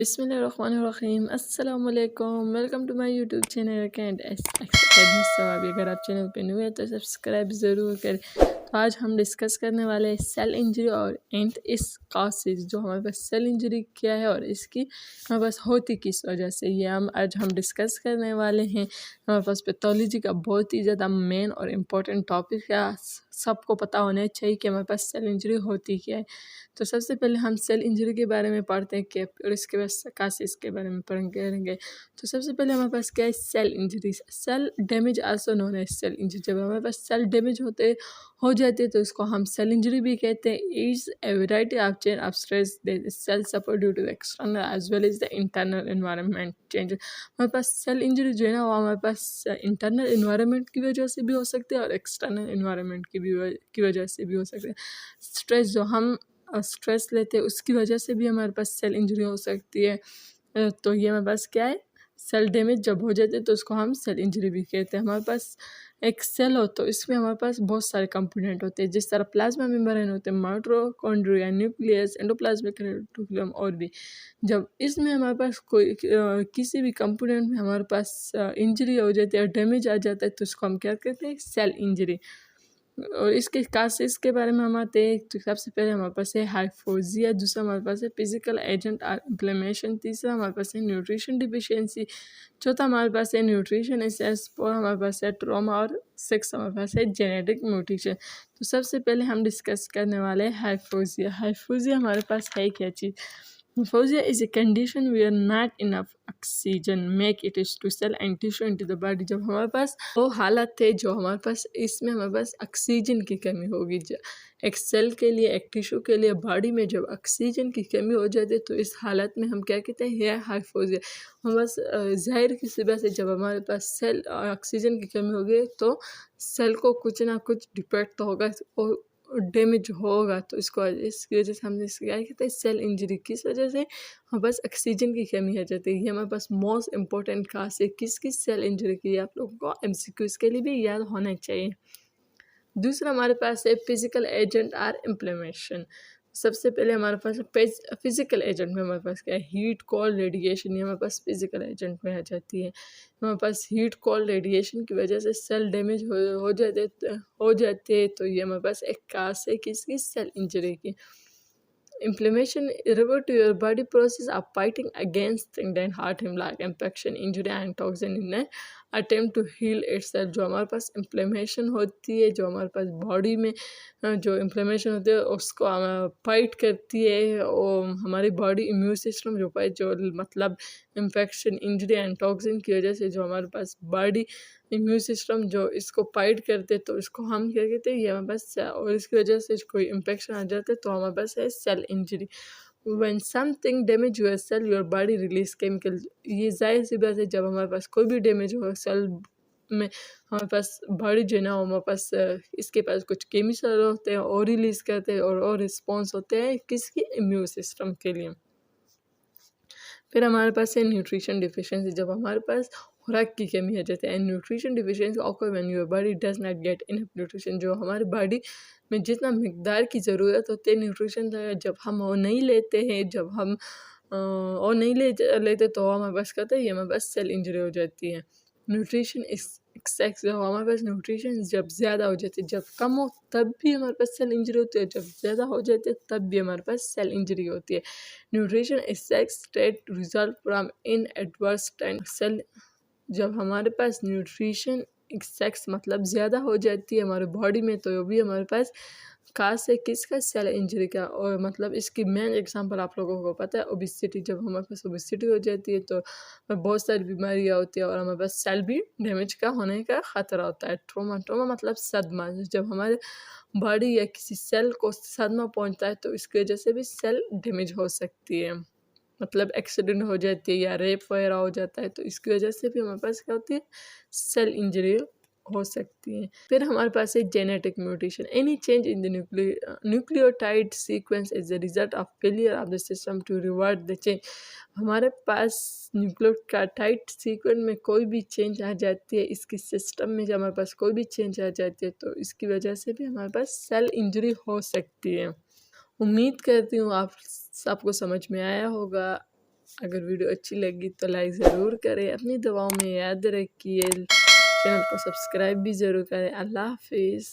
बिस्मिल्लाहिर्रहमानिर्रहीम अस्सलाम वालेकुम। Welcome to my YouTube channel and academy Sawab. अगर आप चैनल पे न्यू है तो सब्सक्राइब ज़रूर करें। तो आज हम डिस्कस करने वाले हैं सेल इंजरी और एंड इस कासेज, जो हमारे पास सेल इंजरी क्या है और इसकी हमारे पास होती किस वजह से, ये आज हम डिस्कस करने वाले हैं। हमारे पास पैथोलॉजी का बहुत ही ज़्यादा मेन और इम्पोर्टेंट टॉपिक है। सबको पता होना चाहिए कि हमारे पास सेल इंजरी होती क्या है। तो सबसे पहले हम सेल इंजरी के बारे में पढ़ते हैं कि और इसके बाद कासेस के बारे में पढ़ेंगे। तो सबसे पहले हमारे पास क्या है, cell injury. Cell damage also known as cell injury. जब हमारे पास सेल डैमेज हो जाते हैं तो इसको हम सेल इंजरी भी कहते हैं। Is a variety of chain of stress that cell suffer due to external as well as the internal environment change. हमारे पास सेल इंजरी जो है ना, वो हमारे पास इंटरनल एनवायरनमेंट की वजह से भी हो सकती है और एक्सटर्नल एनवायरनमेंट की वजह से भी हो सकती है। स्ट्रेस जो हम स्ट्रेस लेते हैं उसकी वजह से भी हमारे पास सेल इंजरी हो सकती है। तो ये हमारे पास क्या है, सेल डैमेज जब हो जाते हैं तो उसको हम सेल इंजरी भी कहते हैं। हमारे पास एक सेल हो तो इसमें हमारे पास बहुत सारे कंपोनेंट होते हैं, जिस तरह प्लाज्मा मेम्ब्रेन होते हैं, माइटोकॉन्ड्रिया, न्यूक्लियस, एंडोप्लाज्मिक रेटिकुलम और भी। जब इसमें हमारे पास कोई किसी भी कंपोनेंट में हमारे पास इंजरी हो जाती है, डैमेज आ जाता है, तो उसको हम क्या कहते हैं, सेल इंजरी। और इसके कासेस के बारे में हम आते हैं। तो सबसे पहले हमारे पास है हाइपोक्सिया, दूसरा हमारे पास है फिजिकल एजेंट और इन्फ्लेमेशन, तीसरा हमारे पास है न्यूट्रिशन डिफिशियंसी, चौथा हमारे पास है न्यूट्रिशन एक्सेस, फोर हमारे पास है ट्रॉमा और सिक्स हमारे पास है जेनेटिक म्यूटेशन। तो सबसे पहले हम डिस्कस करने वाले हैं हाइपोक्सिया। हाइपोक्सिया हमारे पास है क्या चीज़? Hypoxia is a condition where not enough oxygen make it to cell and tissue into the body। जब हमारे पास वो हालत है जो हमारे पास इसमें हमारे पास ऑक्सीजन की कमी होगी। एक सेल के लिए, एक टिश्यू के लिए बॉडी में जब ऑक्सीजन की कमी हो जाती है तो इस हालत में हम क्या कहते हैं, यह हाइपोक्सिया। हम बस जाहिर की सी बात है, जब हमारे पास सेल ऑक्सीजन की कमी होगी तो सेल को कुछ ना कुछ डिफेक्ट तो होगा और डैमेज होगा। तो इसकी वजह से हमने क्या कहते हैं, सेल इंजरी। किस वजह से? हमारे पास ऑक्सीजन की कमी हो जाती है। ये हमारे पास मोस्ट इंपॉर्टेंट खास है किस सेल इंजरी की, आप लोगों को एमसीक्यूज के लिए भी याद होना चाहिए। दूसरा हमारे पास है फिजिकल एजेंट और इन्फ्लेमेशन। सबसे पहले हमारे पास फिजिकल एजेंट में हमारे पास क्या है, हीट, कोल्ड, रेडिएशन। ये हमारे पास फिजिकल एजेंट में आ जाती है। हमारे पास हीट, कोल्ड, रेडिएशन की वजह से सेल डैमेज हो जाते हैं। तो ये हमारे पास एक कास है किसकी, सेल इंजरी की। Inflammation refer to your body process of fighting against things that hurt him, like infection, injury and toxin in an attempt to heal itself। जो हमारे पास इन्फ्लेमेशन होती है, जो हमारे पास बॉडी में जो इन्फ्लेमेशन होती है उसको फाइट करती है। और हमारी बॉडी इम्यून सिस्टम जो मतलब इन्फेक्शन, इंजरी एंड टॉक्सिन की वजह से जो हमारे पास बॉडी इम्यून सिस्टम जो इसको फाइट करते तो इसको हम क्या कहते हैं, ये हमारे पास। और इसकी वजह से कोई इन्फेक्शन आ जाता है तो हमारे पास है cell injury. When something damage your cell, your body release chemical। ये जाहिर सी बात है, जब हमारे पास कोई भी डैमेज हो सेल में, हमारे पास बॉडी जो है ना, हमारे पास इसके पास कुछ केमिकल होते हैं और रिलीज करते हैं और रिस्पॉन्स होते हैं किसकी, इम्यून सिस्टम के लिए। फिर हमारे पास है न्यूट्रिशन डिफिशियंसी। जब हमारे पास खुराक की कमी हो जाती है। Nutrition deficiency occur when your body does not get enough nutrition. जो हमारी बॉडी में जितना मिकदार की ज़रूरत होती है न्यूट्रिशन, जब हम वो नहीं लेते हैं, जब हम और नहीं लेते तो हमारे पास कहते हैं, ये हमारे पास सेल इंजरी हो जाती है। न्यूट्रिशन एक्सेस, जब हमारे पास न्यूट्रिशन जब ज़्यादा हो जाती है, जब कम हो तब भी हमारे पास सेल इंजरी होती है, जब ज़्यादा हो जाती है तब भी हमारे पास सेल इंजरी होती है। Nutrition excess state result from in adverse time cell. जब हमारे पास न्यूट्रिशन एक्सेस मतलब ज़्यादा हो जाती है हमारे बॉडी में, तो भी हमारे पास खास है किसका, सेल इंजरी का। और मतलब इसकी मेन एग्जांपल आप लोगों को पता है, ओबिसिटी। जब हमारे पास ओबिसिटी हो जाती है तो बहुत सारी बीमारियां होती है और हमारे पास सेल भी डैमेज का होने का ख़तरा होता है। ट्रोमा मतलब सदमा। जब हमारे बॉडी या किसी सेल को सदमा पहुंचता है तो इसकी वजह से भी सेल डैमेज हो सकती है, मतलब एक्सीडेंट हो जाती है या रेप वगैरह हो जाता है तो इसकी वजह से भी हमारे पास क्या होती है, सेल इंजरी हो सकती है। फिर हमारे पास है genetic mutation. Any change in the nucleotide sequence is the result of failure of the system to revert the change. हमारे पास न्यूक्लियोटाइड सीक्वेंस में कोई भी चेंज आ जाती है, इसकी सिस्टम में जब हमारे पास कोई भी चेंज आ जाती है तो इसकी वजह से भी हमारे पास सेल इंजरी हो सकती है। उम्मीद करती हूँ आप सबको समझ में आया होगा। अगर वीडियो अच्छी लगी तो लाइक ज़रूर करें, अपनी दुआओं में याद रखिए, चैनल को सब्सक्राइब भी ज़रूर करें। अल्लाह हाफिज़।